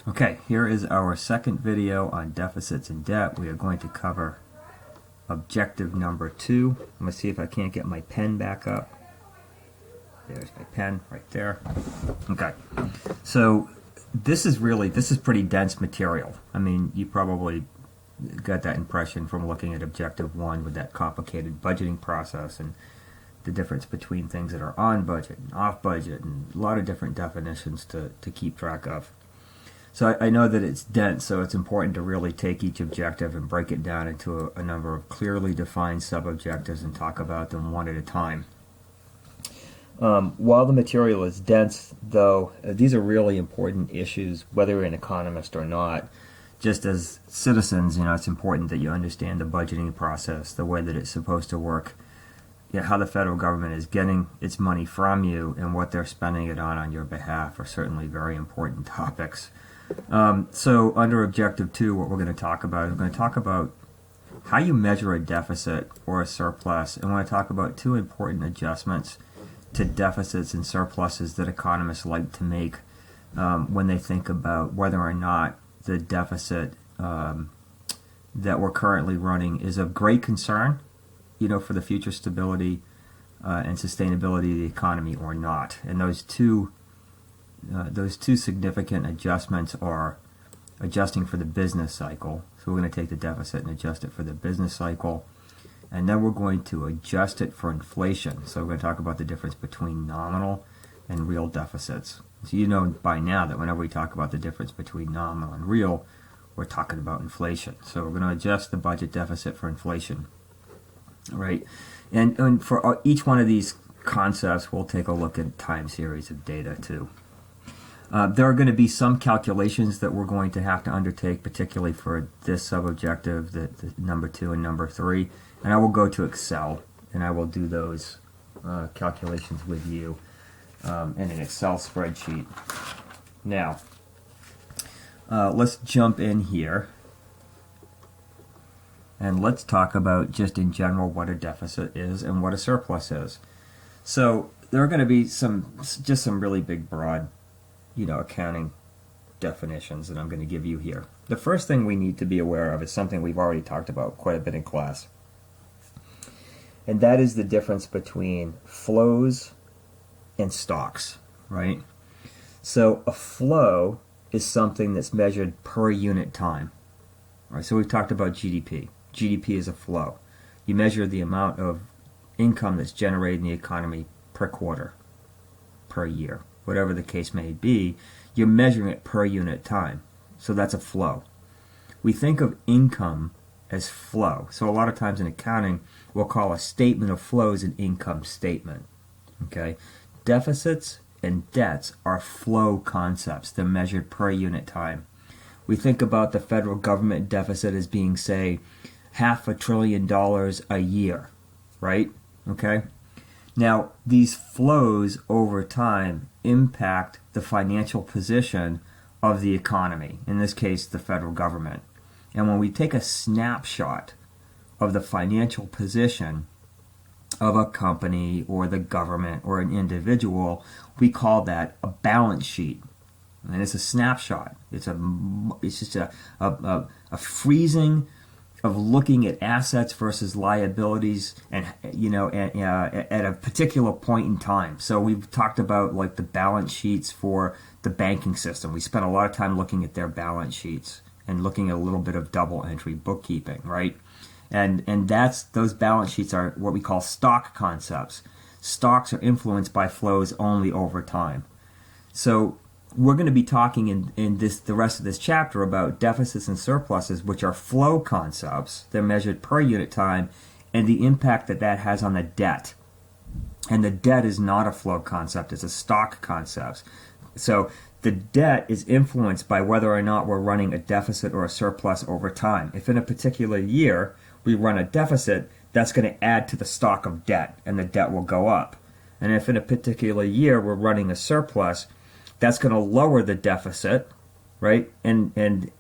Okay, here is our second video on deficits and debt. We are going to cover objective number 2. I'm going to see if I can't get my pen back up. There's my pen right there. Okay, so this is pretty dense material. I mean, you probably got that impression from looking at objective 1 with that complicated budgeting process and the difference between things that are on budget and off budget and a lot of different definitions to keep track of. So I know that it's dense, so it's important to really take each objective and break it down into a number of clearly defined sub-objectives and talk about them one at a time. While the material is dense, though, these are really important issues, whether you're an economist or not. Just as citizens, it's important that you understand the budgeting process, the way that it's supposed to work, how the federal government is getting its money from you, and what they're spending it on your behalf are certainly very important topics. So under Objective 2, what we're going to talk about, how you measure a deficit or a surplus, and we're going to talk about 2 important adjustments to deficits and surpluses that economists like to make when they think about whether or not the deficit that we're currently running is of great concern, for the future stability and sustainability of the economy or not. And those two significant adjustments are adjusting for the business cycle. So we're going to take the deficit and adjust it for the business cycle. And then we're going to adjust it for inflation. So we're going to talk about the difference between nominal and real deficits. So you know by now that whenever we talk about the difference between nominal and real, we're talking about inflation. So we're going to adjust the budget deficit for inflation. Right? And for each one of these concepts, we'll take a look at a time series of data too. There are going to be some calculations that we're going to have to undertake, particularly for this sub-objective, the number 2 and number 3. And I will go to Excel, and I will do those calculations with you in an Excel spreadsheet. Now, let's jump in here, and let's talk about just in general what a deficit is and what a surplus is. So there are going to be some really big, broad accounting definitions that I'm going to give you here. The first thing we need to be aware of is something we've already talked about quite a bit in class. And that is the difference between flows and stocks, right? So a flow is something that's measured per unit time. Right? So we've talked about GDP. GDP is a flow. You measure the amount of income that's generated in the economy per quarter, per year. Whatever the case may be, you're measuring it per unit time. So that's a flow. We think of income as flow. So a lot of times in accounting, we'll call a statement of flows an income statement. Okay? Deficits and debts are flow concepts. They're measured per unit time. We think about the federal government deficit as being, say, $500 billion a year, right? Okay? Now, these flows over time impact the financial position of the economy, in this case, the federal government. And when we take a snapshot of the financial position of a company or the government or an individual, we call that a balance sheet. And it's a snapshot. It's just a freezing of looking at assets versus liabilities and at a particular point in time. So we've talked about like the balance sheets for the banking system. We spent a lot of time looking at their balance sheets and looking at a little bit of double entry bookkeeping, right? And those balance sheets are what we call stock concepts. Stocks are influenced by flows only over time. So we're going to be talking in the rest of this chapter about deficits and surpluses, which are flow concepts. They're measured per unit time, and the impact that has on the debt. And the debt is not a flow concept, it's a stock concept. So the debt is influenced by whether or not we're running a deficit or a surplus over time. If in a particular year we run a deficit, that's going to add to the stock of debt, and the debt will go up. And if in a particular year we're running a surplus, that's going to lower the deficit, right? And in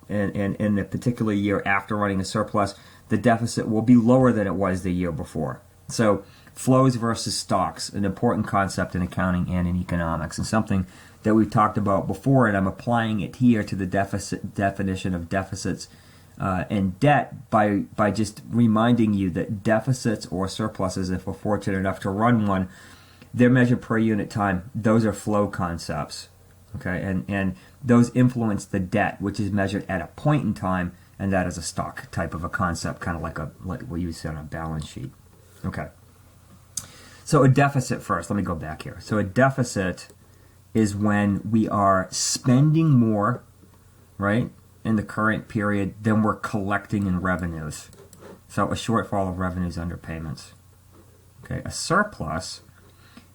the particular year after running a surplus, the deficit will be lower than it was the year before. So flows versus stocks, an important concept in accounting and in economics, and something that we've talked about before, and I'm applying it here to the definition of deficits and debt by just reminding you that deficits or surpluses, if we're fortunate enough to run one, they're measured per unit time. Those are flow concepts, okay, and those influence the debt, which is measured at a point in time, and that is a stock type of a concept, kind of like what you see on a balance sheet. Okay. So a deficit first. Let me go back here. So a deficit is when we are spending more, right, in the current period than we're collecting in revenues. So a shortfall of revenues under payments. Okay. A surplus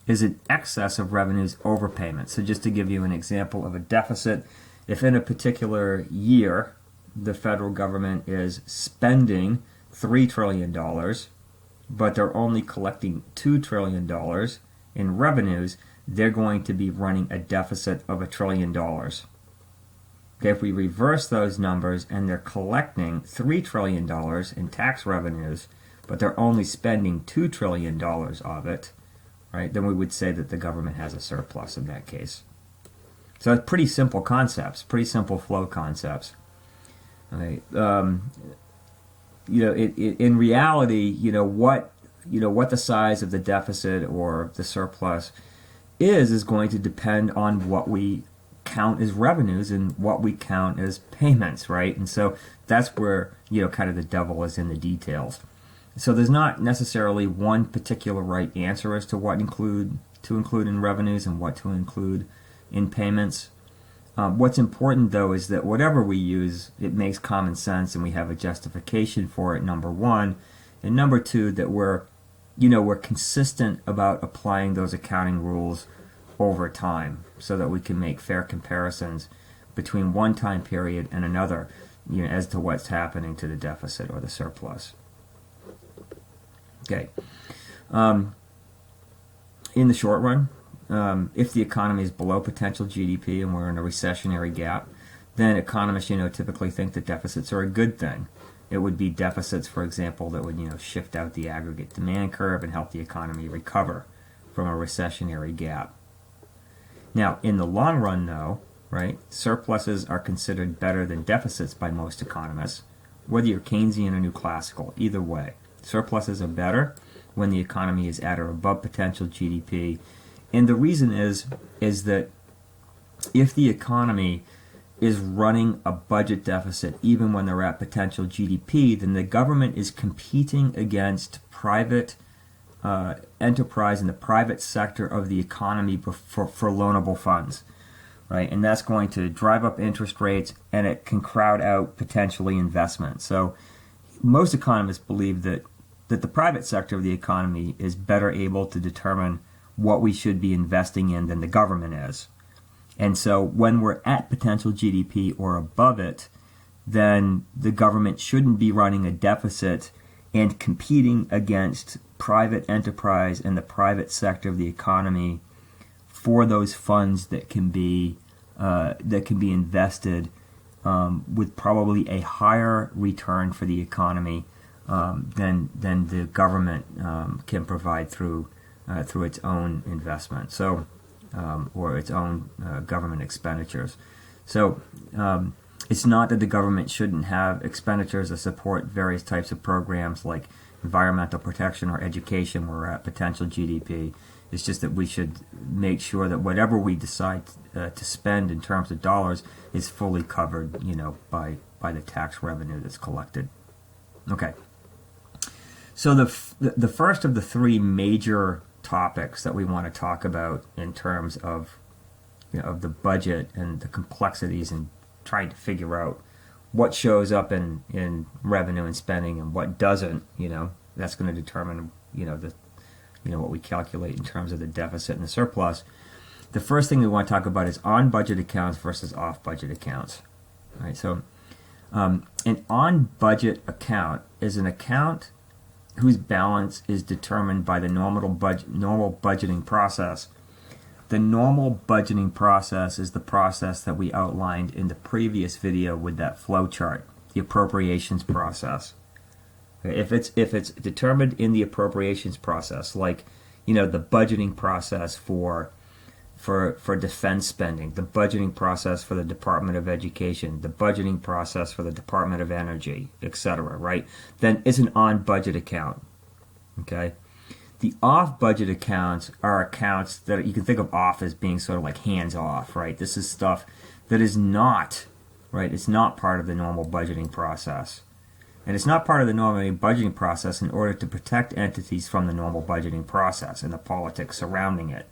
is an excess of revenues over payments. So just to give you an example of a deficit, if in a particular year the federal government is spending $3 trillion, but they're only collecting $2 trillion in revenues, they're going to be running a deficit of $1 trillion. Okay, if we reverse those numbers and they're collecting $3 trillion in tax revenues, but they're only spending $2 trillion of it, right, then we would say that the government has a surplus in that case. So it's pretty simple concepts, pretty simple flow concepts. Okay. In reality, what the size of the deficit or the surplus is going to depend on what we count as revenues and what we count as payments, right? And so that's where, kind of the devil is in the details. So there's not necessarily one particular right answer as to what to include in revenues and what to include in payments. What's important, though, is that whatever we use, it makes common sense and we have a justification for it, number one. And number two, that we're consistent about applying those accounting rules over time so that we can make fair comparisons between one time period and another, as to what's happening to the deficit or the surplus. Okay. In the short run, if the economy is below potential GDP and we're in a recessionary gap, then economists, typically think that deficits are a good thing. It would be deficits, for example, that would, shift out the aggregate demand curve and help the economy recover from a recessionary gap. Now, in the long run, though, right, surpluses are considered better than deficits by most economists, whether you're Keynesian or New Classical, either way. Surpluses are better when the economy is at or above potential GDP. And the reason is that if the economy is running a budget deficit even when they're at potential GDP, then the government is competing against private enterprise in the private sector of the economy for loanable funds, right? And that's going to drive up interest rates, and it can crowd out potentially investment. So most economists believe that the private sector of the economy is better able to determine what we should be investing in than the government is. And so when we're at potential GDP or above it, then the government shouldn't be running a deficit and competing against private enterprise and the private sector of the economy for those funds that can be invested with probably a higher return for the economy than the government can provide through its own investment, or its own government expenditures. So it's not that the government shouldn't have expenditures to support various types of programs like environmental protection or education where we're at potential GDP. It's just that we should make sure that whatever we decide to spend in terms of dollars is fully covered, by the tax revenue that's collected. Okay. So the first of the three major topics that we want to talk about in terms of of the budget and the complexities and trying to figure out what shows up in revenue and spending and what doesn't, that's going to determine what we calculate in terms of the deficit and the surplus. The first thing we want to talk about is on budget accounts versus off budget accounts. All right, so an on budget account is an account whose balance is determined by the normal budgeting process. The normal budgeting process is the process that we outlined in the previous video with that flow chart, the appropriations process. If it's determined in the appropriations process, like the budgeting process for for defense spending, the budgeting process for the Department of Education, the budgeting process for the Department of Energy, etc., right? Then it's an on-budget account, okay? The off-budget accounts are accounts that you can think of off as being sort of like hands-off, right? This is stuff that is not, right? It's not part of the normal budgeting process. And it's not part of the normal budgeting process in order to protect entities from the normal budgeting process and the politics surrounding it.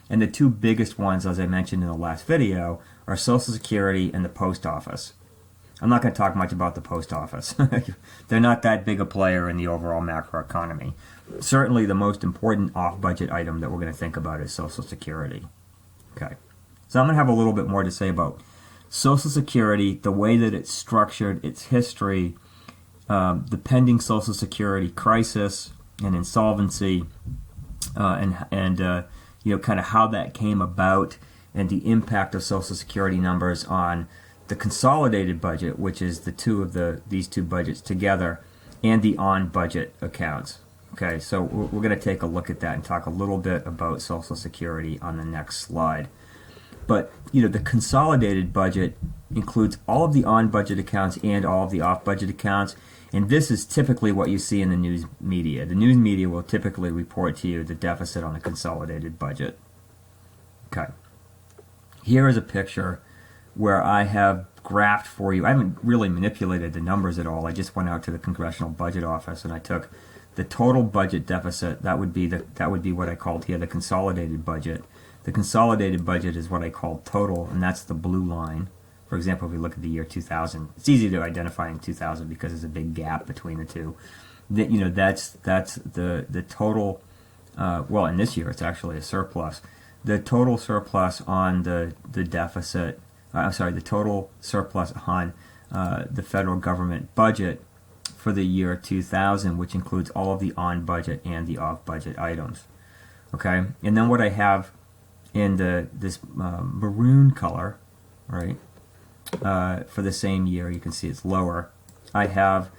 And the two biggest ones, as I mentioned in the last video, are Social Security and the Post Office. I'm not going to talk much about the Post Office. They're not that big a player in the overall macroeconomy. Certainly the most important off-budget item that we're going to think about is Social Security. Okay, so I'm going to have a little bit more to say about Social Security, the way that it's structured, its history, the pending Social Security crisis and insolvency, and kind of how that came about, and the impact of Social Security numbers on the consolidated budget, which is the two of these two budgets together, and the on-budget accounts. Okay, so we're going to take a look at that and talk a little bit about Social Security on the next slide. But the consolidated budget includes all of the on-budget accounts and all of the off-budget accounts. And this is typically what you see in the news media. The news media will typically report to you the deficit on the consolidated budget. Okay. Here is a picture where I have graphed for you. I haven't really manipulated the numbers at all. I just went out to the Congressional Budget Office and I took the total budget deficit. That would be what I called here the consolidated budget. The consolidated budget is what I call total, and that's the blue line. For example, if we look at the year 2000, it's easy to identify in 2000 because there's a big gap between the two. That's the total. Well, in this year, it's actually a surplus. The total surplus on the deficit. The total surplus on the federal government budget for the year 2000, which includes all of the on-budget and the off-budget items. Okay, and then what I have in this maroon color, right? For the same year, you can see it's lower. I have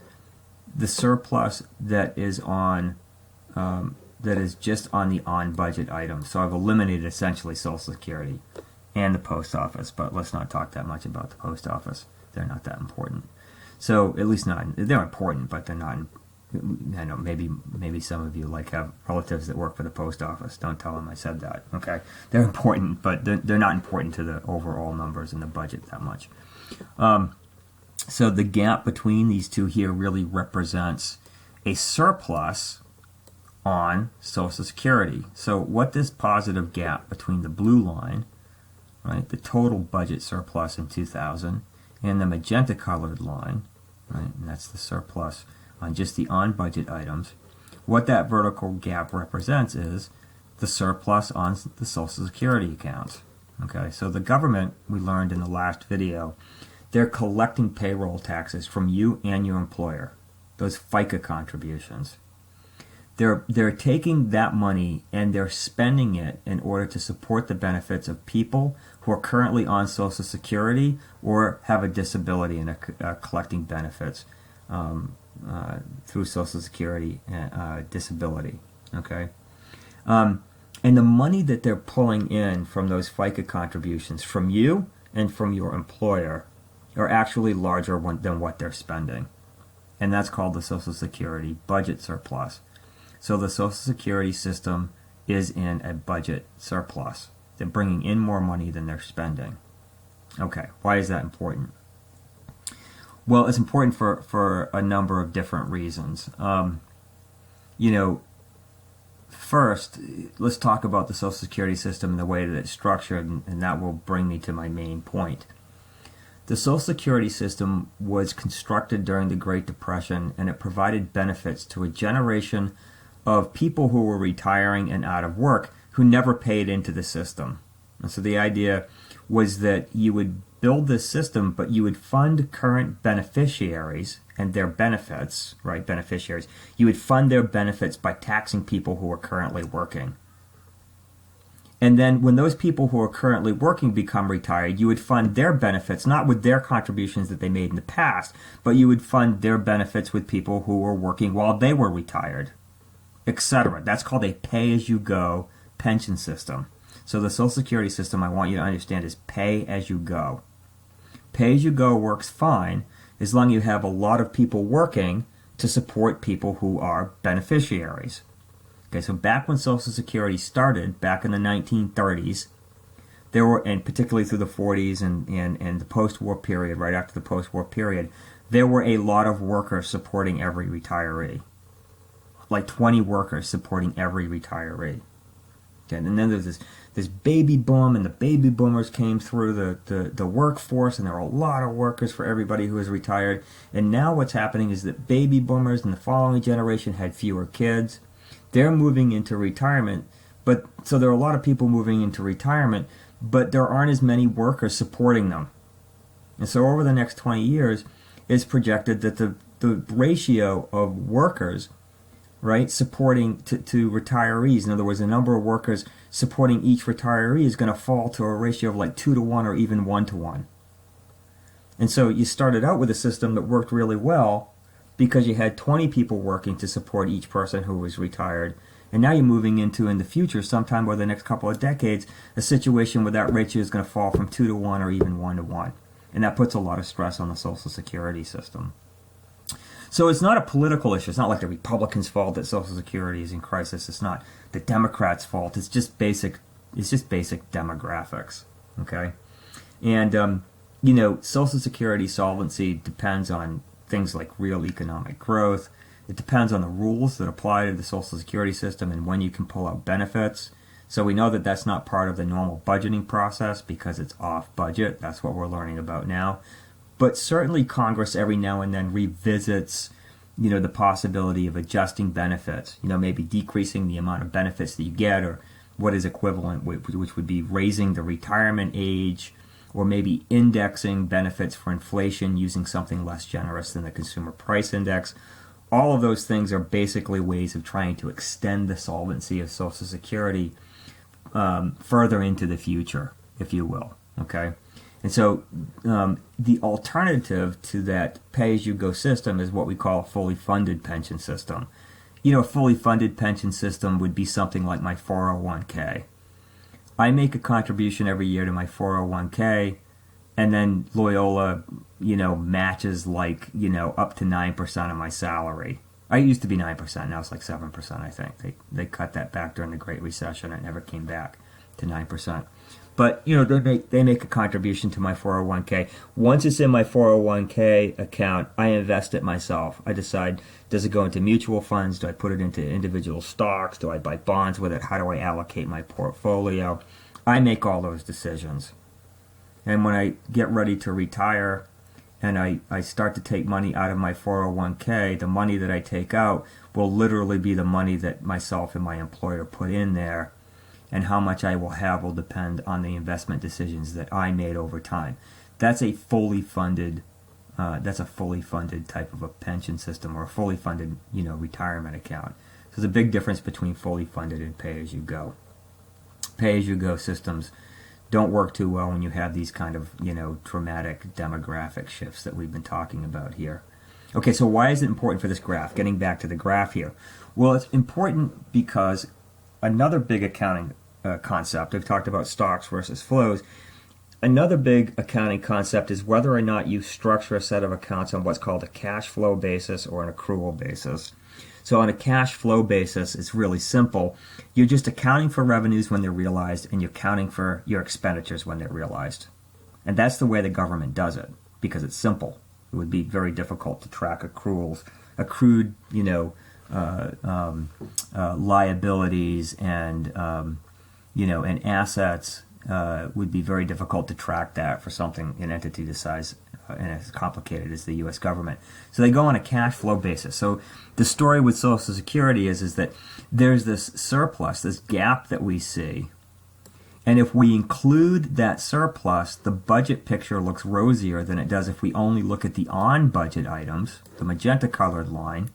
the surplus that is just on the on-budget items. So I've eliminated essentially Social Security and the Post Office, but let's not talk that much about the Post Office. They're not that important. So at least they're important, but they're not. I know maybe some of you have relatives that work for the Post Office. Don't tell them I said that. Okay, they're important, but they're not important to the overall numbers in the budget that much. So the gap between these two here really represents a surplus on Social Security. So what this positive gap between the blue line, right, the total budget surplus in 2000, and the magenta colored line, right, and that's the surplus on just the on-budget items, what that vertical gap represents is the surplus on the Social Security accounts. Okay, so the government, we learned in the last video, they're collecting payroll taxes from you and your employer, those FICA contributions. They're taking that money and they're spending it in order to support the benefits of people who are currently on Social Security or have a disability and are collecting benefits through Social Security disability. Okay, and the money that they're pulling in from those FICA contributions from you and from your employer are actually larger than what they're spending, and that's called the Social Security budget surplus. So the Social Security system is in a budget surplus. They're bringing in more money than they're spending. Okay, why is that important? Well, it's important for a number of different reasons. First, let's talk about the Social Security system and the way that it's structured, and that will bring me to my main point. The Social Security system was constructed during the Great Depression, and it provided benefits to a generation of people who were retiring and out of work who never paid into the system. And so the idea was that you would build this system, but you would fund current beneficiaries and their benefits, right? Beneficiaries. You would fund their benefits by taxing people who are currently working. And then when those people who are currently working become retired, you would fund their benefits, not with their contributions that they made in the past, but you would fund their benefits with people who were working while they were retired, etc. That's called a pay-as-you-go pension system. So the Social Security system, I want you to understand, is pay as you go. Pay as you go works fine as long as you have a lot of people working to support people who are beneficiaries. Okay, so back when Social Security started, back in the 1930s, there were, and particularly through the 40s and the post-war period, right after the post-war period, there were a lot of workers supporting every retiree. Like 20 workers supporting every retiree. Okay, and then there's this baby boom, and the baby boomers came through the workforce, and there were a lot of workers for everybody who was retired. And now what's happening is that baby boomers and the following generation had fewer kids. They're moving into retirement, but so there are a lot of people moving into retirement, but there aren't as many workers supporting them. And so over the next 20 years, it's projected that the ratio of workers, right, supporting to retirees, in other words, the number of workers supporting each retiree is going to fall to a ratio of like 2 to 1 or even 1 to 1. And so you started out with a system that worked really well because you had 20 people working to support each person who was retired. And now you're moving into, in the future, sometime over the next couple of decades, a situation where that ratio is going to fall from 2 to 1 or even 1 to 1. And that puts a lot of stress on the Social Security system. So it's not a political issue. It's not like the Republicans' fault that Social Security is in crisis. It's not the Democrats' fault. It's just basic demographics. Okay? And, Social Security solvency depends on things like real economic growth. It depends on the rules that apply to the Social Security system and when you can pull out benefits. So we know that that's not part of the normal budgeting process because it's off budget. That's what we're learning about now. But certainly Congress every now and then revisits, the possibility of adjusting benefits, maybe decreasing the amount of benefits that you get, or what is equivalent, which would be raising the retirement age, or maybe indexing benefits for inflation using something less generous than the Consumer Price Index. All of those things are basically ways of trying to extend the solvency of Social Security further into the future, if you will. Okay? And so the alternative to that pay-as-you-go system is what we call a fully funded pension system. A fully funded pension system would be something like my 401k. I make a contribution every year to my 401k, and then Loyola, matches like, up to 9% of my salary. I used to be 9%, now it's like 7%, I think. They cut that back during the Great Recession. It never came back to 9%. But, they make a contribution to my 401k. Once it's in my 401k account, I invest it myself. I decide, does it go into mutual funds? Do I put it into individual stocks? Do I buy bonds with it? How do I allocate my portfolio? I make all those decisions. And when I get ready to retire and I start to take money out of my 401k, the money that I take out will literally be the money that myself and my employer put in there. And how much I will have will depend on the investment decisions that I made over time. That's a fully funded type of a pension system, or a fully funded, retirement account. So there's a big difference between fully funded and pay-as-you-go. Pay-as-you-go systems don't work too well when you have these kind of, dramatic demographic shifts that we've been talking about here. Okay, so why is it important for this graph? Getting back to the graph here. Well, it's important because another big accounting concept, I've talked about stocks versus flows. Another big accounting concept is whether or not you structure a set of accounts on what's called a cash flow basis or an accrual basis. So on a cash flow basis, it's really simple. You're just accounting for revenues when they're realized, and you're accounting for your expenditures when they're realized. And that's the way the government does it, because it's simple. It would be very difficult to track accruals, accrued, liabilities and and assets would be very difficult to track that for an entity the size and as complicated as the U.S. government. So they go on a cash flow basis. So the story with Social Security is that there's this surplus, this gap that we see, and if we include that surplus, the budget picture looks rosier than it does if we only look at the on-budget items, the magenta-colored line.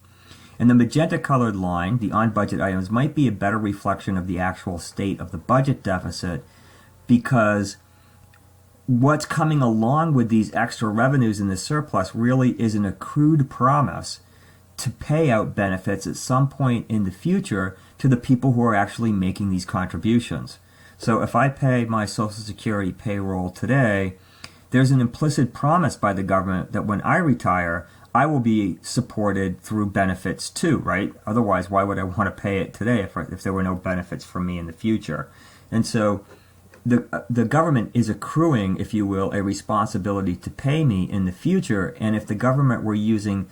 And the magenta-colored line, the on-budget items, might be a better reflection of the actual state of the budget deficit, because what's coming along with these extra revenues in the surplus really is an accrued promise to pay out benefits at some point in the future to the people who are actually making these contributions. So if I pay my Social Security payroll today, there's an implicit promise by the government that when I retire, I will be supported through benefits too, right? Otherwise, why would I want to pay it today if there were no benefits for me in the future? And so the government is accruing, if you will, a responsibility to pay me in the future. And if the government were using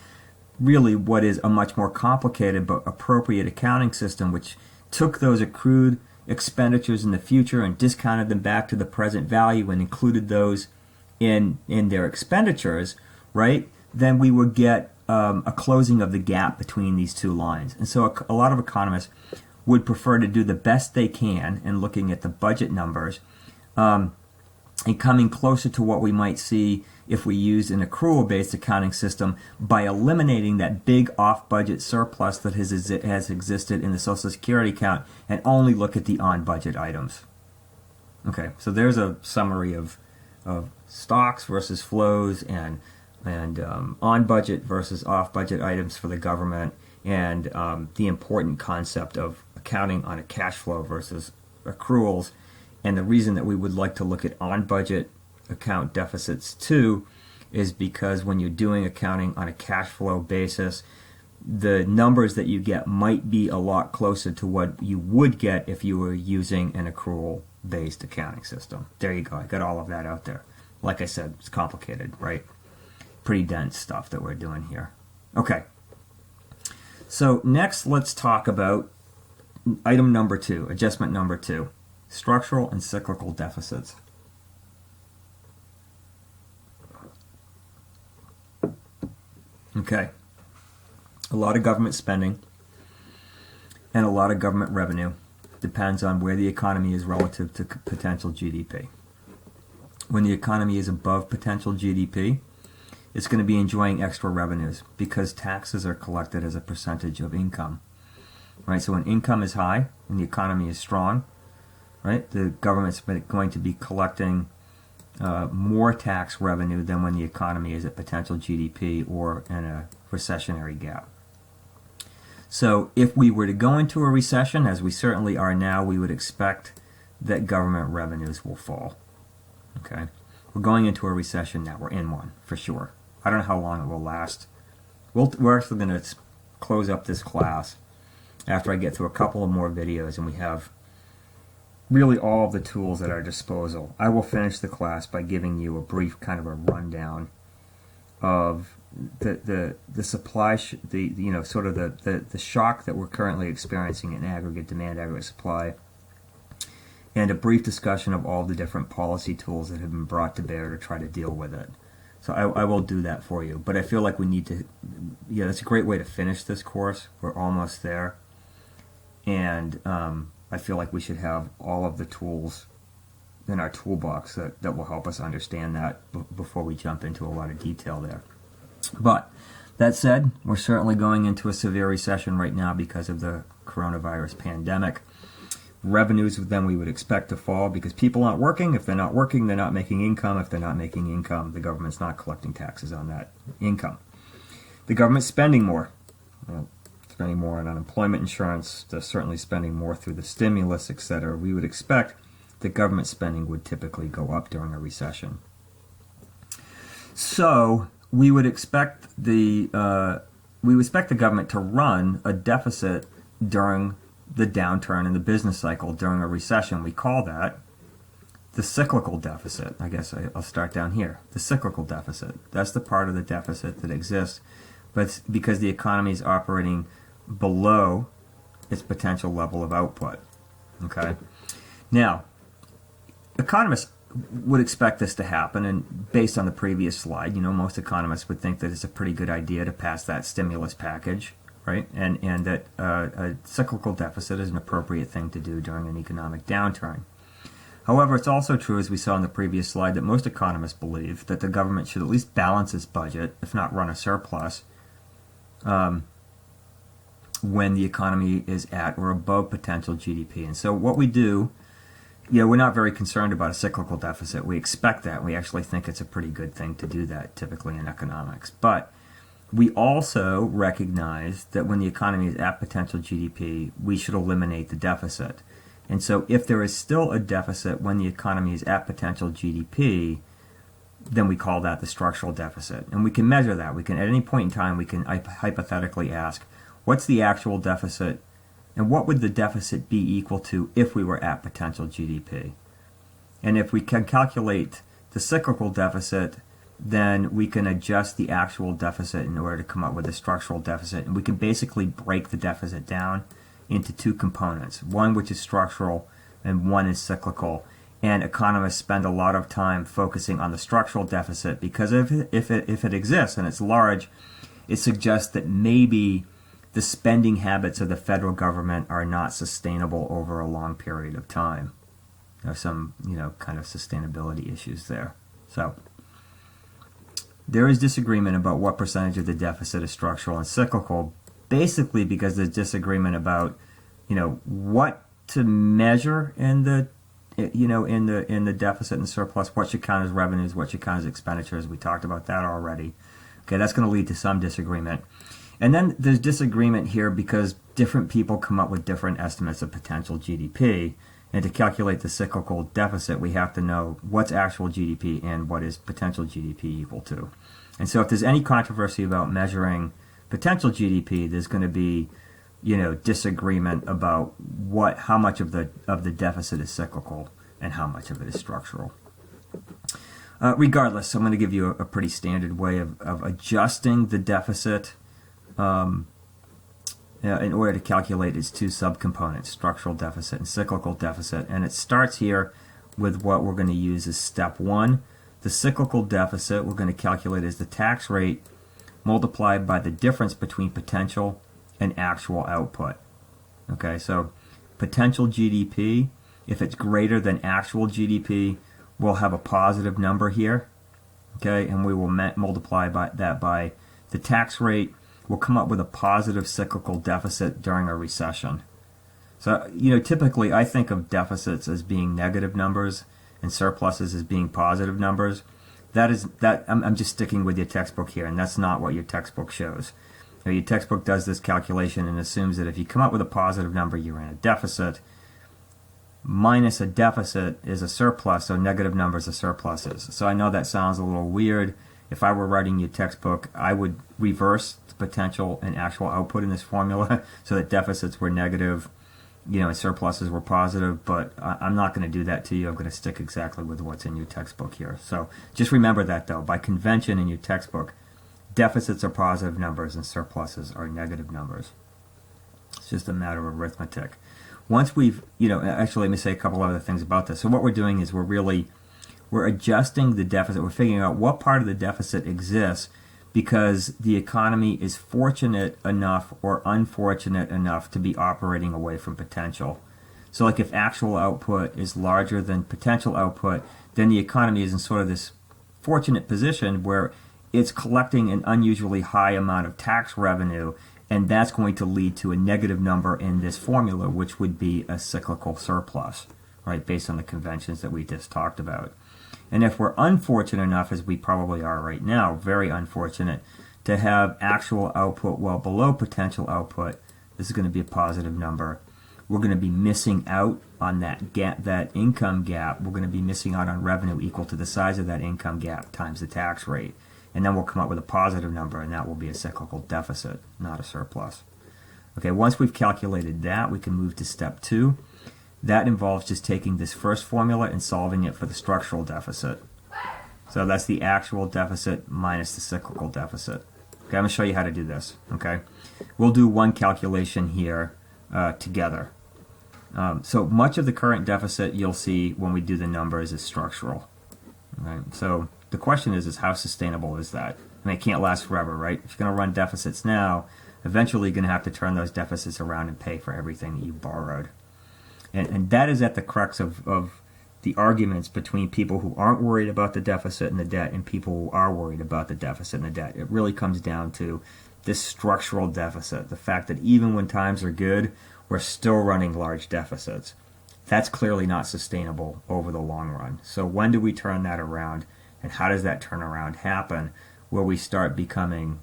really what is a much more complicated but appropriate accounting system, which took those accrued expenditures in the future and discounted them back to the present value and included those in their expenditures, right, then we would get a closing of the gap between these two lines. And so a lot of economists would prefer to do the best they can in looking at the budget numbers and coming closer to what we might see if we use an accrual-based accounting system by eliminating that big off-budget surplus that has existed in the Social Security account and only look at the on-budget items. Okay, so there's a summary of stocks versus flows and on-budget versus off-budget items for the government, and the important concept of accounting on a cash flow versus accruals. And the reason that we would like to look at on-budget account deficits too is because when you're doing accounting on a cash flow basis, the numbers that you get might be a lot closer to what you would get if you were using an accrual-based accounting system. There you go. I got all of that out there. Like I said, it's complicated, right? Pretty dense stuff that we're doing here. Okay. So next, let's talk about item number 2, adjustment number 2, structural and cyclical deficits. Okay. A lot of government spending and a lot of government revenue depends on where the economy is relative to potential GDP. When the economy is above potential GDP, it's going to be enjoying extra revenues because taxes are collected as a percentage of income. Right? So when income is high and the economy is strong, right, the government's going to be collecting more tax revenue than when the economy is at potential GDP or in a recessionary gap. So if we were to go into a recession, as we certainly are now, we would expect that government revenues will fall. Okay, we're going into a recession now. We're in one for sure. I don't know how long it will last. We're actually going to close up this class after I get through a couple of more videos and we have really all of the tools at our disposal. I will finish the class by giving you a brief kind of a rundown of the supply, the shock that we're currently experiencing in aggregate demand, aggregate supply, and a brief discussion of all the different policy tools that have been brought to bear to try to deal with it. So I will do that for you. But I feel like we need to, that's a great way to finish this course. We're almost there. And I feel like we should have all of the tools in our toolbox that will help us understand that before we jump into a lot of detail there. But that said, we're certainly going into a severe recession right now because of the coronavirus pandemic. Revenues then we would expect to fall because people aren't working. If they're not working, they're not making income. If they're not making income, the government's not collecting taxes on that income. The government's spending more. Spending more on unemployment insurance. They're certainly spending more through the stimulus, etc. We would expect that government spending would typically go up during a recession. So we would expect the government to run a deficit during the downturn in the business cycle during a recession. We call that the cyclical deficit. I guess I'll start down here. The cyclical deficit. That's the part of the deficit that exists, but it's because the economy is operating below its potential level of output. Okay? Now, economists would expect this to happen, and based on the previous slide, most economists would think that it's a pretty good idea to pass that stimulus package, right? And that a cyclical deficit is an appropriate thing to do during an economic downturn. However, it's also true, as we saw in the previous slide, that most economists believe that the government should at least balance its budget, if not run a surplus, when the economy is at or above potential GDP. And so what we do, we're not very concerned about a cyclical deficit. We expect that. We actually think it's a pretty good thing to do that, typically in economics. But we also recognize that when the economy is at potential GDP, we should eliminate the deficit. And so if there is still a deficit when the economy is at potential GDP, then we call that the structural deficit. And we can measure that. We can, at any point in time, we can hypothetically ask, what's the actual deficit, and what would the deficit be equal to if we were at potential GDP? And if we can calculate the cyclical deficit, then we can adjust the actual deficit in order to come up with a structural deficit. And we can basically break the deficit down into two components, one which is structural and one is cyclical. And economists spend a lot of time focusing on the structural deficit because if it exists and it's large, it suggests that maybe the spending habits of the federal government are not sustainable over a long period of time. There's some, kind of sustainability issues there. So there is disagreement about what percentage of the deficit is structural and cyclical, basically because there's disagreement about, what to measure in the in the deficit and surplus, what should count as revenues, what should count as expenditures. We talked about that already. Okay, that's going to lead to some disagreement. And then there's disagreement here because different people come up with different estimates of potential GDP. And to calculate the cyclical deficit, we have to know what's actual GDP and what is potential GDP equal to. And so if there's any controversy about measuring potential GDP, there's going to be disagreement about how much of the deficit is cyclical and how much of it is structural. Regardless, I'm going to give you a pretty standard way of adjusting the deficit in order to calculate its two subcomponents, structural deficit and cyclical deficit. And it starts here with what we're going to use as step one. The cyclical deficit we're going to calculate as the tax rate multiplied by the difference between potential and actual output. Okay, so potential GDP, if it's greater than actual GDP, we'll have a positive number here. Okay, and we will multiply that by the tax rate. We'll come up with a positive cyclical deficit during a recession. So, typically I think of deficits as being negative numbers and surpluses as being positive numbers. I'm just sticking with your textbook here, and that's not what your textbook shows. Your textbook does this calculation and assumes that if you come up with a positive number, you're in a deficit. Minus a deficit is a surplus, so negative numbers are surpluses. So I know that sounds a little weird. If I were writing your textbook, I would reverse the potential and actual output in this formula so that deficits were negative, and surpluses were positive, but I'm not going to do that to you. I'm going to stick exactly with what's in your textbook here. So just remember that, though. By convention in your textbook, deficits are positive numbers and surpluses are negative numbers. It's just a matter of arithmetic. Once we've, actually let me say a couple other things about this. So what we're doing is we're adjusting the deficit. We're figuring out what part of the deficit exists because the economy is fortunate enough or unfortunate enough to be operating away from potential. So like if actual output is larger than potential output, then the economy is in sort of this fortunate position where it's collecting an unusually high amount of tax revenue, and that's going to lead to a negative number in this formula, which would be a cyclical surplus, right, based on the conventions that we just talked about. And if we're unfortunate enough, as we probably are right now, very unfortunate, to have actual output well below potential output, this is going to be a positive number. We're going to be missing out on that gap, that income gap. We're going to be missing out on revenue equal to the size of that income gap times the tax rate. And then we'll come up with a positive number, and that will be a cyclical deficit, not a surplus. Okay, once we've calculated that, we can move to step two. That involves just taking this first formula and solving it for the structural deficit. So that's the actual deficit minus the cyclical deficit. Okay, I'm going to show you how to do this. Okay, we'll do one calculation here together. So much of the current deficit you'll see when we do the numbers is structural. Right? So the question is how sustainable is that? I mean, it can't last forever, right? If you're going to run deficits now, eventually you're going to have to turn those deficits around and pay for everything that you borrowed. And that is at the crux of the arguments between people who aren't worried about the deficit and the debt and people who are worried about the deficit and the debt. It really comes down to this structural deficit, the fact that even when times are good, we're still running large deficits. That's clearly not sustainable over the long run. So when do we turn that around, and how does that turnaround happen where we start becoming,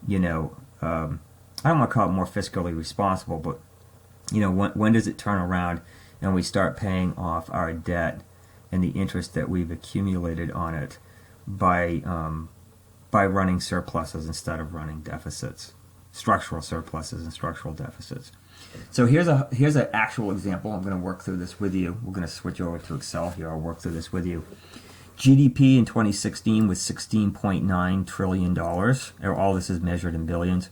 I don't want to call it more fiscally responsible, but when does it turn around and we start paying off our debt and the interest that we've accumulated on it by running surpluses instead of running deficits, structural surpluses and structural deficits. So here's an actual example. I'm going to work through this with you. We're going to switch over to Excel here. I'll work through this with you. GDP in 2016 was $16.9 trillion. All this is measured in billions.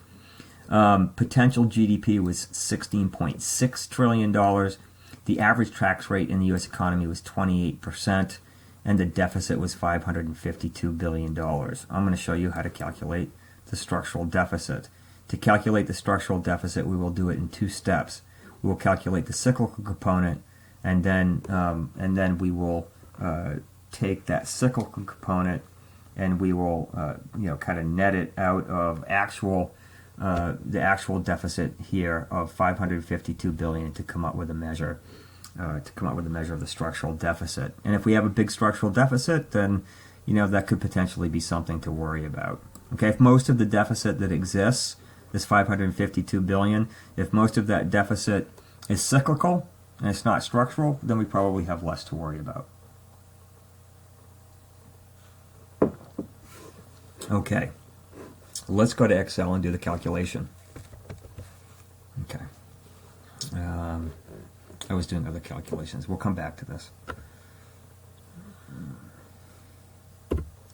Potential GDP was $16.6 trillion. The average tax rate in the U.S. economy was 28%, and the deficit was $552 billion. I'm going to show you how to calculate the structural deficit. To calculate the structural deficit, we will do it in two steps. We will calculate the cyclical component, and then we will take that cyclical component, and we will kind of net it out of the actual deficit here of $552 billion to come up with a measure. Of the structural deficit. And if we have a big structural deficit, then that could potentially be something to worry about. Okay, if most of the deficit that exists, this $552 billion, if most of that deficit is cyclical and it's not structural, then we probably have less to worry about. Okay, let's go to Excel and do the calculation. Okay. I was doing other calculations. We'll come back to this.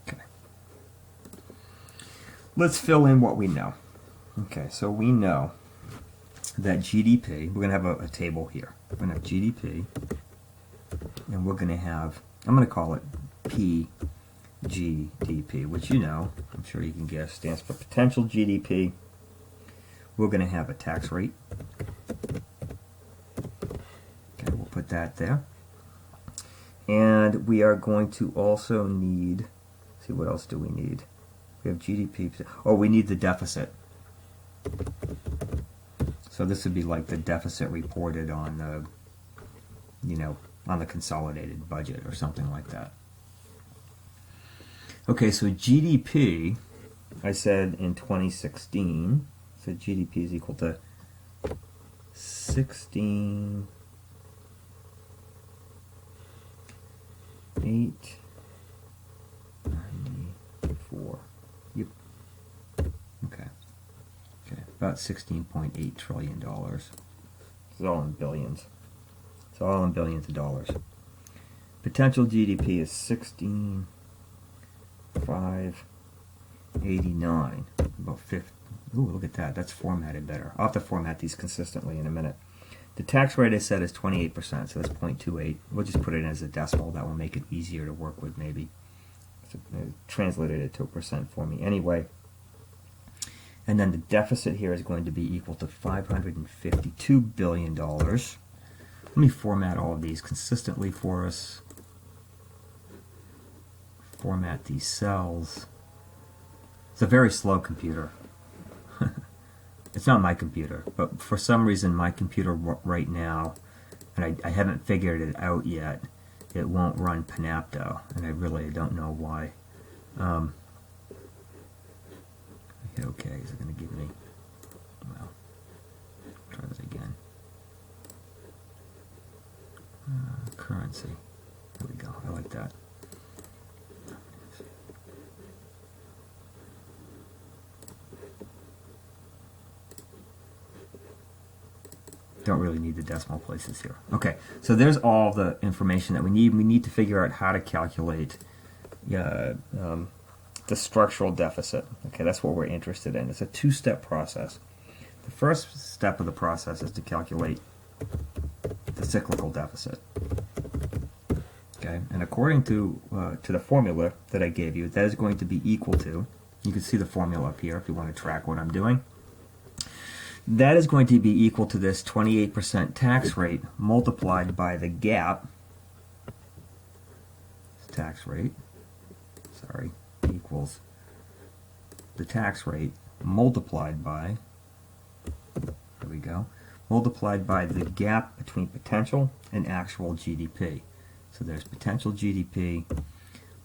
Okay. Let's fill in what we know. Okay, so we know that GDP, we're going to have a table here. We're going to have GDP, and we're going to have, I'm going to call it PGDP, which I'm sure you can guess, stands for potential GDP. We're going to have a tax rate. Okay, we'll put that there. And we are going to also need, see, what else do we need? We have GDP. Oh, we need the deficit. So this would be like the deficit reported on the, on the consolidated budget or something like that. Okay, so GDP, I said in 2016, so GDP is equal to 16,894. Yep. Okay. Okay, about $16.8 trillion. This is all in billions. It's all in billions of dollars. Potential GDP is 16,589. About 50. Ooh, look at that. That's formatted better. I'll have to format these consistently in a minute. The tax rate I said is 28%, so that's 0.28. We'll just put it in as a decimal. That will make it easier to work with, maybe. So, translated it to a percent for me. Anyway. And then the deficit here is going to be equal to $552 billion. Let me format all of these consistently for us. Format these cells. It's a very slow computer. It's not my computer, but for some reason my computer right now, and I haven't figured it out yet, it won't run Panapto, and I really don't know why. Hit OK, is it going to give me, well, try this again. Currency, there we go, I like that. Don't really need the decimal places here. Okay, so there's all the information that we need. We need to figure out how to calculate the structural deficit. Okay, that's what we're interested in. It's a two-step process. The first step of the process is to calculate the cyclical deficit. Okay, and according to the formula that I gave you, that is going to be equal to, you can see the formula up here if you want to track what I'm doing. That is going to be equal to this 28% tax rate multiplied by the gap tax rate, equals the tax rate multiplied by, there we go, multiplied by the gap between potential and actual GDP. So there's potential GDP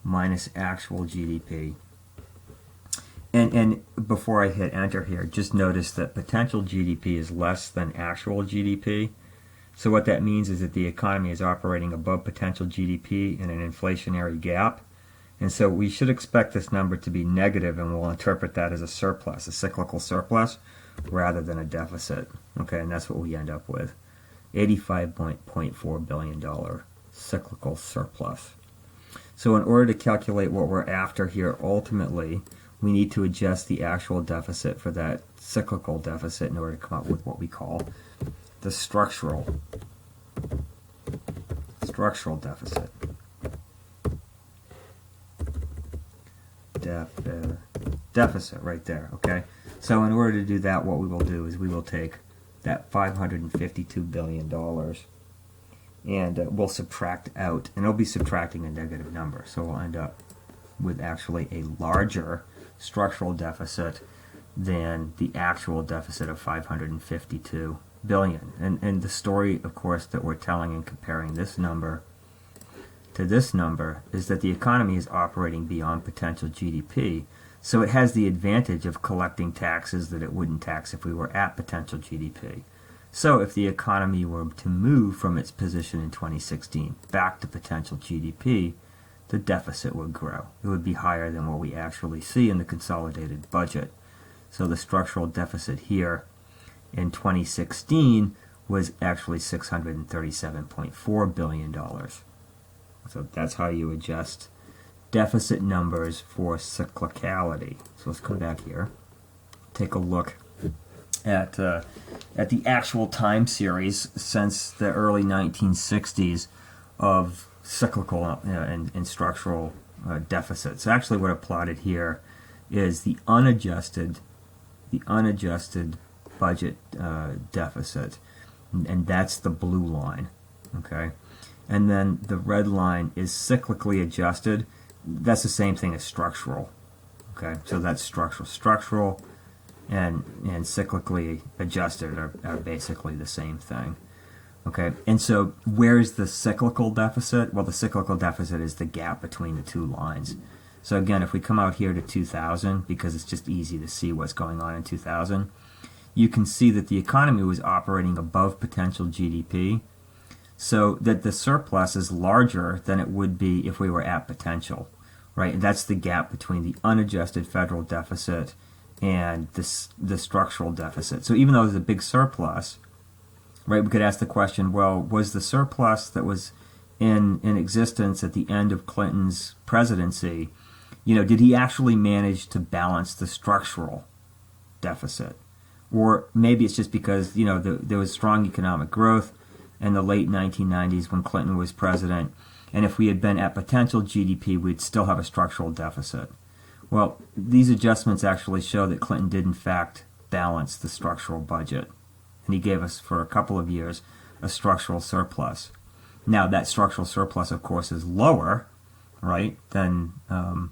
minus actual GDP. And before I hit enter here, just notice that potential GDP is less than actual GDP. So what that means is that the economy is operating above potential GDP in an inflationary gap. And so we should expect this number to be negative, and we'll interpret that as a surplus, a cyclical surplus, rather than a deficit. Okay, and that's what we end up with. $85.4 billion cyclical surplus. So in order to calculate what we're after here, ultimately, we need to adjust the actual deficit for that cyclical deficit in order to come up with what we call the structural deficit. Deficit right there, okay? So in order to do that, what we will do is we will take that $552 billion and we'll subtract out, and it'll be subtracting a negative number. So we'll end up with actually a larger structural deficit than the actual deficit of $552 billion. And the story, of course, that we're telling in comparing this number to this number is that the economy is operating beyond potential GDP, so it has the advantage of collecting taxes that it wouldn't tax if we were at potential GDP. So if the economy were to move from its position in 2016 back to potential GDP, the deficit would grow. It would be higher than what we actually see in the consolidated budget. So the structural deficit here in 2016 was actually $637.4 billion. So that's how you adjust deficit numbers for cyclicality. So let's come back here, take a look at the actual time series since the early 1960s of cyclical and structural deficits. So actually what I plotted here is the unadjusted budget deficit, and that's the blue line, okay? And then the red line is cyclically adjusted. That's the same thing as structural, okay? So that's structural and cyclically adjusted are basically the same thing, okay? And so where's the cyclical deficit? Well, the cyclical deficit is the gap between the two lines. So again, if we come out here to 2000, because it's just easy to see what's going on in 2000, you can see that the economy was operating above potential GDP, so that the surplus is larger than it would be if we were at potential, right? And that's the gap between the unadjusted federal deficit and the structural deficit. So even though there's a big surplus, right, we could ask the question, well, was the surplus that was in existence at the end of Clinton's presidency, did he actually manage to balance the structural deficit? Or maybe it's just because, there was strong economic growth in the late 1990s when Clinton was president, and if we had been at potential GDP, we'd still have a structural deficit. Well, these adjustments actually show that Clinton did in fact balance the structural budget, and he gave us for a couple of years a structural surplus. Now that structural surplus, of course, is lower, right, than the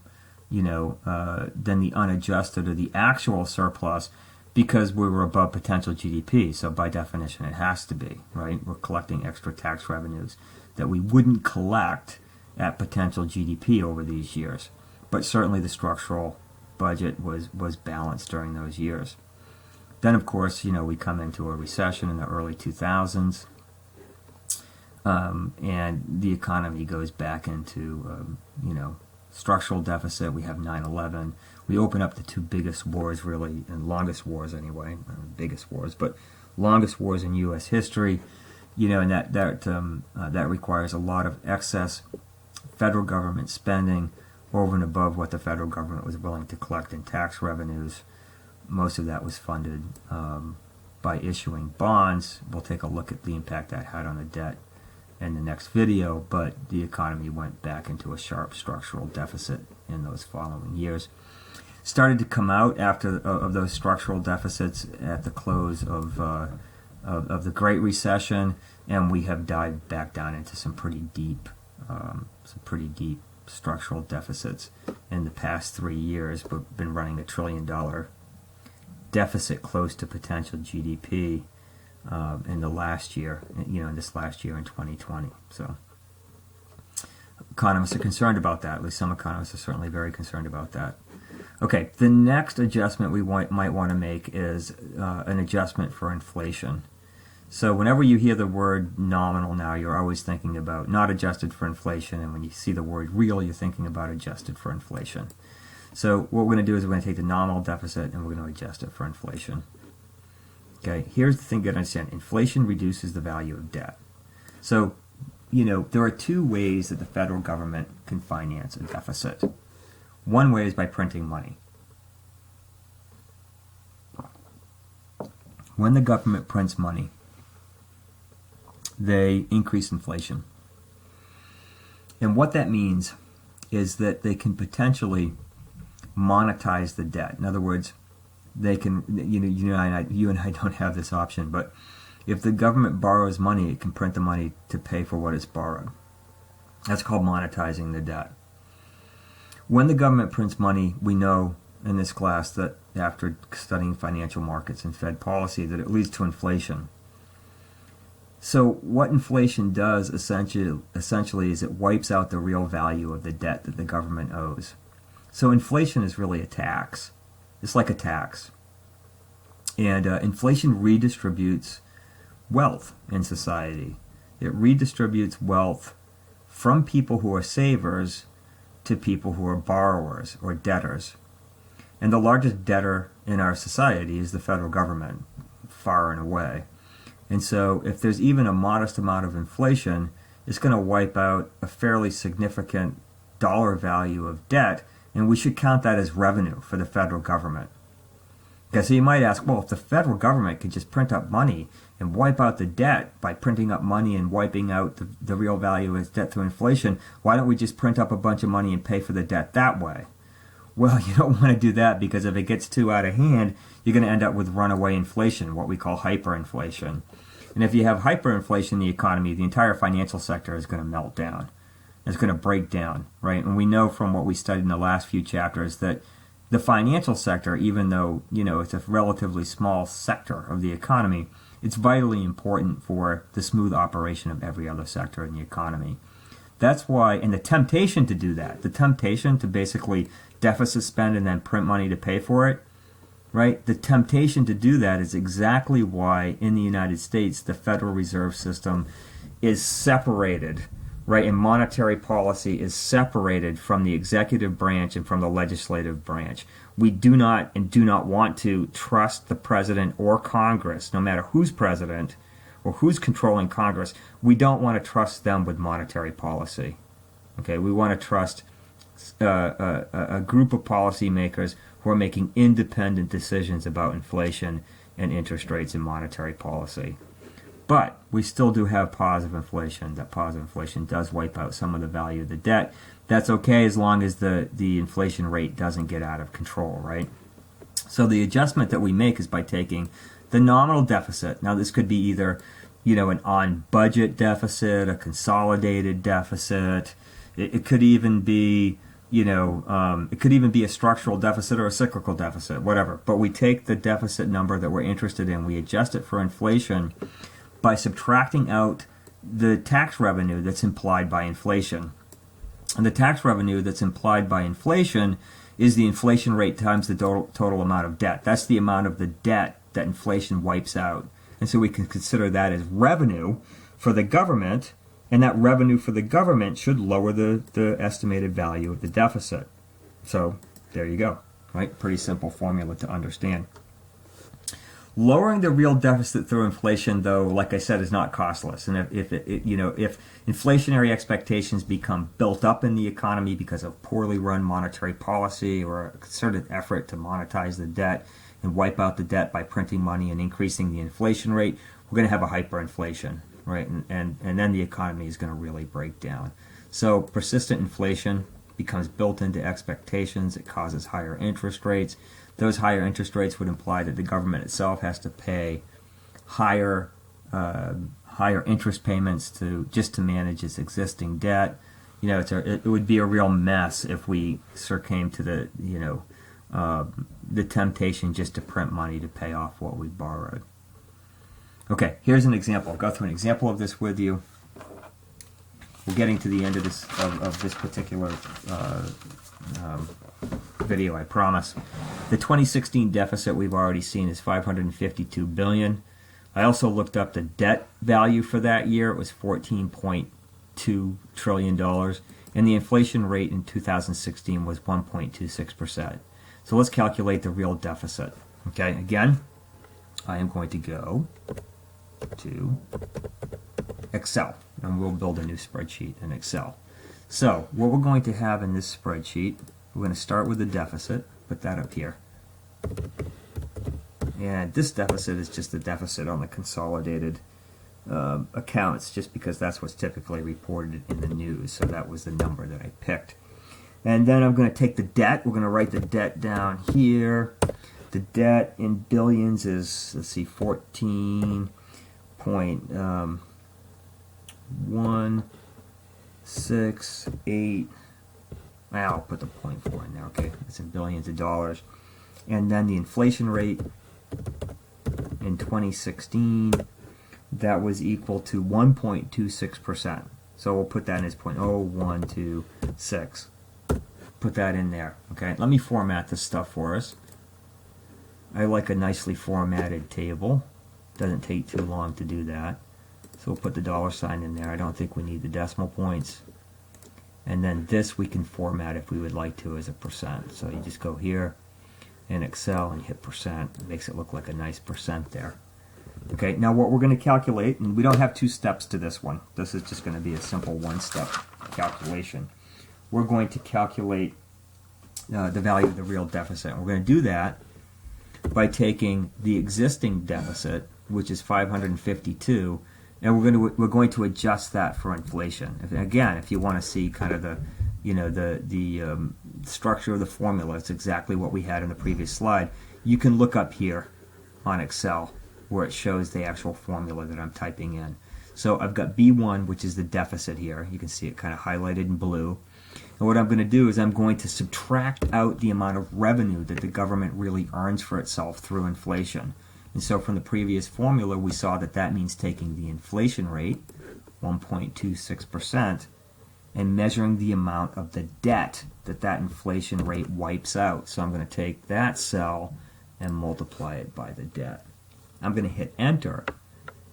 unadjusted or the actual surplus, because we were above potential GDP. So by definition, it has to be, right? We're collecting extra tax revenues that we wouldn't collect at potential GDP over these years. But certainly the structural budget was balanced during those years. Then, of course, we come into a recession in the early 2000s, and the economy goes back into, structural deficit. We have 9/11. We open up the two biggest wars, really, and longest wars anyway, biggest wars, but longest wars in U.S. history, and that requires a lot of excess federal government spending over and above what the federal government was willing to collect in tax revenues. Most of that was funded by issuing bonds. We'll take a look at the impact that had on the debt in the next video, but the economy went back into a sharp structural deficit in those following years. Started to come out after of those structural deficits at the close of the Great Recession, and we have dived back down into some pretty deep structural deficits in the past 3 years. We've been running $1 trillion deficit close to potential GDP in the last year, in this last year in 2020. So economists are concerned about that. At least some economists are certainly very concerned about that. Okay, the next adjustment we might want to make is an adjustment for inflation. So whenever you hear the word nominal now, you're always thinking about not adjusted for inflation, and when you see the word real, you're thinking about adjusted for inflation. So what we're going to do is we're going to take the nominal deficit and we're going to adjust it for inflation. Okay, here's the thing you got to understand. Inflation reduces the value of debt. So, there are two ways that the federal government can finance a deficit. One way is by printing money. When the government prints money, they increase inflation. And what that means is that they can potentially monetize the debt. In other words, they can, you and I don't have this option, but if the government borrows money, it can print the money to pay for what it's borrowed. That's called monetizing the debt. When the government prints money, we know in this class that after studying financial markets and Fed policy that it leads to inflation. So what inflation does essentially is it wipes out the real value of the debt that the government owes. So inflation is really a tax. It's like a tax. And inflation redistributes wealth in society. It redistributes wealth from people who are savers to people who are borrowers or debtors. And the largest debtor in our society is the federal government, far and away. And so if there's even a modest amount of inflation, it's going to wipe out a fairly significant dollar value of debt, and we should count that as revenue for the federal government. Okay, so you might ask, well, if the federal government could just print up money and wipe out the debt by printing up money and wiping out the real value of its debt through inflation, why don't we just print up a bunch of money and pay for the debt that way? Well, you don't want to do that, because if it gets too out of hand, you're going to end up with runaway inflation, what we call hyperinflation. And if you have hyperinflation in the economy, the entire financial sector is going to melt down. It's going to break down, right? And we know from what we studied in the last few chapters that the financial sector, even though, it's a relatively small sector of the economy, it's vitally important for the smooth operation of every other sector in the economy. That's why, and the temptation to do that, the temptation to basically deficit spend and then print money to pay for it, right? The temptation to do that is exactly why in the United States the Federal Reserve System is separated, right? And monetary policy is separated from the executive branch and from the legislative branch. We do not want to trust the president or Congress, no matter who's president or who's controlling Congress. We don't want to trust them with monetary policy. Okay, we want to trust a group of policymakers who are making independent decisions about inflation and interest rates and monetary policy. But we still do have positive inflation. That positive inflation does wipe out some of the value of the debt. That's okay as long as the inflation rate doesn't get out of control, right? So the adjustment that we make is by taking the nominal deficit. Now this could be either, an on-budget deficit, a consolidated deficit. It could even be it could even be a structural deficit or a cyclical deficit, whatever. But we take the deficit number that we're interested in, we adjust it for inflation by subtracting out the tax revenue that's implied by inflation. And the tax revenue that's implied by inflation is the inflation rate times the total amount of debt. That's the amount of the debt that inflation wipes out. And so we can consider that as revenue for the government, and that revenue for the government should lower the estimated value of the deficit. So there you go, right? Pretty simple formula to understand. Lowering the real deficit through inflation, though, like I said, is not costless. And if inflationary expectations become built up in the economy because of poorly run monetary policy or a concerted effort to monetize the debt and wipe out the debt by printing money and increasing the inflation rate, we're going to have a hyperinflation, right? And then the economy is going to really break down. So persistent inflation becomes built into expectations. It causes higher interest rates. Those higher interest rates would imply that the government itself has to pay higher interest payments to manage its existing debt. It would be a real mess if we came to the temptation just to print money to pay off what we borrowed. Okay, here's an example. I'll go through an example of this with you. We're getting to the end of this particular video, I promise. The 2016 deficit we've already seen is $552 billion. I also looked up the debt value for that year. It was $14.2 trillion, and the inflation rate in 2016 was 1.26%. So let's calculate the real deficit. Okay, again, I am going to go to Excel, and we'll build a new spreadsheet in Excel. So what we're going to have in this spreadsheet, we're going to start with the deficit, put that up here. And this deficit is just the deficit on the consolidated accounts, just because that's what's typically reported in the news. So that was the number that I picked. And then I'm going to take the debt. We're going to write the debt down here. The debt in billions is, let's see, 14.168. I'll put the 0.4 in there. Okay, it's in billions of dollars. And then the inflation rate in 2016, that was equal to 1.26%. So we'll put that in as 0.0126. Put that in there. Okay, let me format this stuff for us. I like a nicely formatted table. Doesn't take too long to do that. So we'll put the dollar sign in there. I don't think we need the decimal points. And then this we can format if we would like to as a percent. So you just go here in Excel and hit percent. It makes it look like a nice percent there. Okay, now what we're going to calculate, and we don't have two steps to this one. This is just going to be a simple one-step calculation. We're going to calculate the value of the real deficit. We're going to do that by taking the existing deficit, which is 552, and we're going to adjust that for inflation. Again, if you want to see kind of the structure of the formula, it's exactly what we had in the previous slide. You can look up here on Excel where it shows the actual formula that I'm typing in. So I've got B1, which is the deficit here. You can see it kind of highlighted in blue. And what I'm going to do is I'm going to subtract out the amount of revenue that the government really earns for itself through inflation. And so from the previous formula, we saw that that means taking the inflation rate, 1.26%, and measuring the amount of the debt that inflation rate wipes out. So I'm going to take that cell and multiply it by the debt. I'm going to hit enter,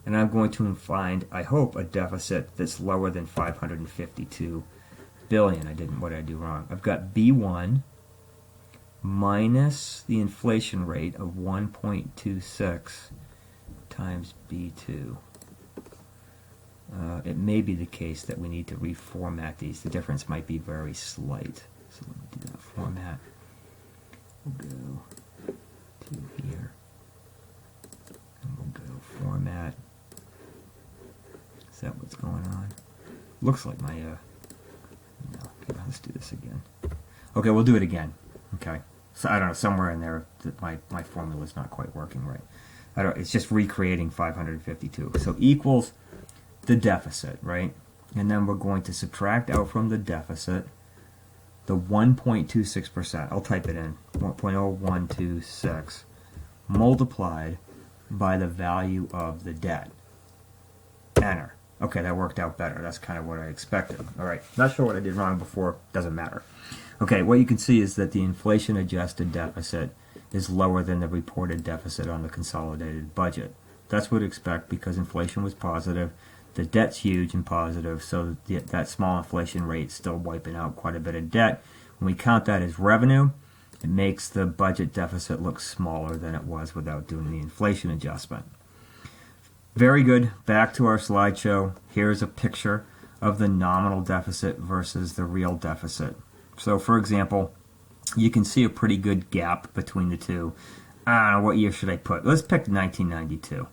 and I'm going to find, I hope, a deficit that's lower than 552 billion. What did I do wrong? I've got B1 minus the inflation rate of 1.26 times B2. It may be the case that we need to reformat these. The difference might be very slight. So let me do that format. We'll go to here. And we'll go format. Is that what's going on? Looks like my, no. Okay, let's do this again. Okay, we'll do it again. Okay. So I don't know, somewhere in there that my formula is not quite working right. It's just recreating 552. So equals the deficit, right? And then we're going to subtract out from the deficit the 1.26%. I'll type it in. 1.0126 multiplied by the value of the debt. Enter. Okay, that worked out better. That's kind of what I expected. All right, not sure what I did wrong before. Doesn't matter. Okay, what you can see is that the inflation-adjusted deficit is lower than the reported deficit on the consolidated budget. That's what to expect because inflation was positive. The debt's huge and positive, so that small inflation rate is still wiping out quite a bit of debt. When we count that as revenue, it makes the budget deficit look smaller than it was without doing the inflation adjustment. Very good. Back to our slideshow. Here's a picture of the nominal deficit versus the real deficit. So, for example, you can see a pretty good gap between the two. I don't know, what year should I put? Let's pick 1992.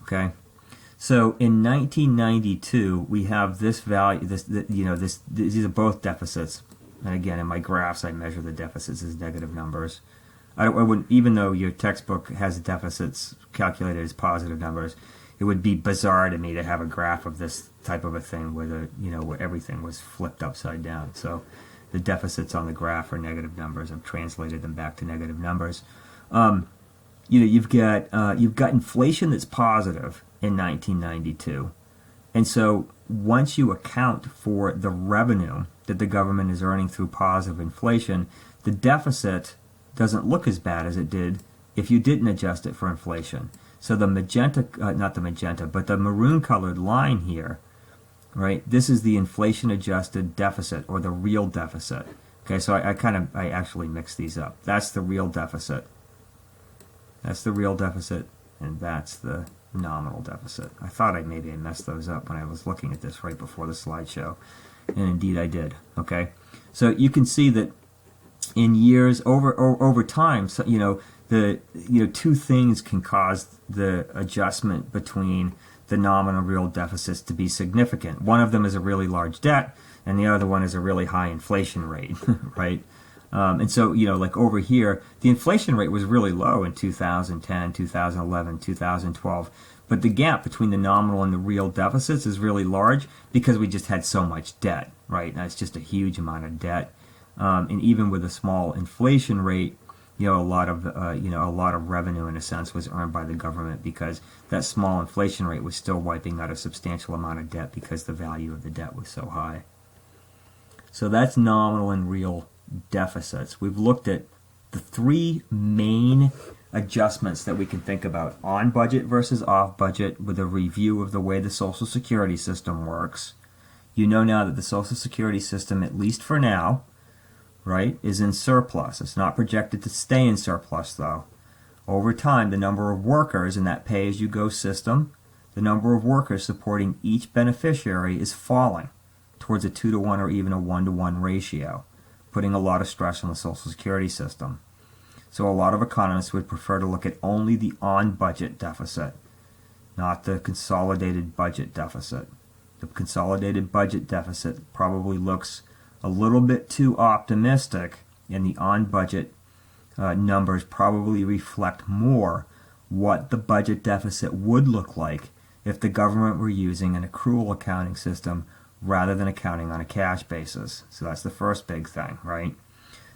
Okay? So, in 1992, we have this value, these are both deficits. And again, in my graphs, I measure the deficits as negative numbers. I wouldn't, even though your textbook has deficits calculated as positive numbers, it would be bizarre to me to have a graph of this type of a thing where where everything was flipped upside down. So the deficits on the graph are negative numbers. I've translated them back to negative numbers. You've got inflation that's positive in 1992, and so once you account for the revenue that the government is earning through positive inflation, the deficit doesn't look as bad as it did if you didn't adjust it for inflation. So the magenta, not the magenta, but the maroon colored line here, right? This is the inflation adjusted deficit, or the real deficit. Okay, so I actually mixed these up. That's the real deficit. That's the real deficit, and that's the nominal deficit. I thought I messed those up when I was looking at this right before the slideshow, and indeed I did. Okay, so you can see that in years over time, so, two things can cause the adjustment between the nominal and real deficits to be significant. One of them is a really large debt, and the other one is a really high inflation rate, right? And so, like over here, the inflation rate was really low in 2010, 2011, 2012. But the gap between the nominal and the real deficits is really large because we just had so much debt, right? And it's just a huge amount of debt. And even with a small inflation rate, a lot of revenue in a sense was earned by the government because that small inflation rate was still wiping out a substantial amount of debt because the value of the debt was so high. So that's nominal and real deficits. We've looked at the three main adjustments that we can think about: on budget versus off budget, with a review of the way the Social Security system works. You know now that the Social Security system, at least for now, right, is in surplus. It's not projected to stay in surplus, though. Over time, the number of workers in that pay-as-you-go system, the number of workers supporting each beneficiary is falling towards a 2-to-1 or even a 1-to-1 ratio, putting a lot of stress on the Social Security system. So a lot of economists would prefer to look at only the on-budget deficit, not the consolidated budget deficit. The consolidated budget deficit probably looks a little bit too optimistic, and the on-budget numbers probably reflect more what the budget deficit would look like if the government were using an accrual accounting system rather than accounting on a cash basis. So that's the first big thing, right?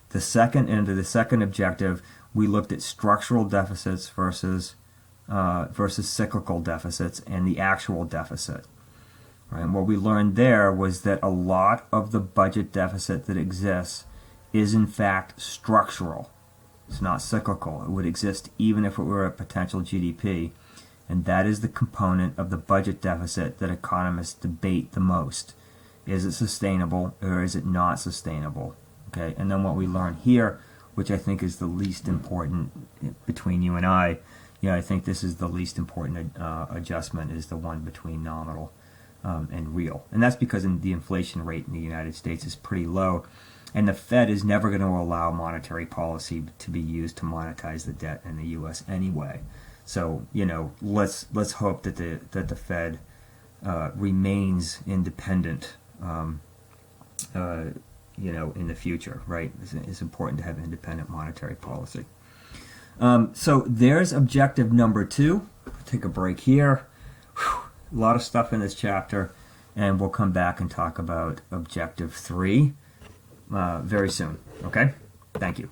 The second objective, we looked at structural deficits versus cyclical deficits and the actual deficit. Right? And what we learned there was that a lot of the budget deficit that exists is in fact structural. It's not cyclical. It would exist even if it were a potential GDP. And that is the component of the budget deficit that economists debate the most. Is it sustainable or is it not sustainable? Okay. And then what we learn here, which I think is the least important between you and I think this is the least important adjustment, is the one between nominal and real. And that's because the inflation rate in the United States is pretty low, and the Fed is never going to allow monetary policy to be used to monetize the debt in the U.S. anyway. So let's hope that the Fed remains independent. In the future, right? It's important to have independent monetary policy. So there's objective number 2. Take a break here. Whew, a lot of stuff in this chapter, and we'll come back and talk about objective 3 very soon. Okay? Thank you.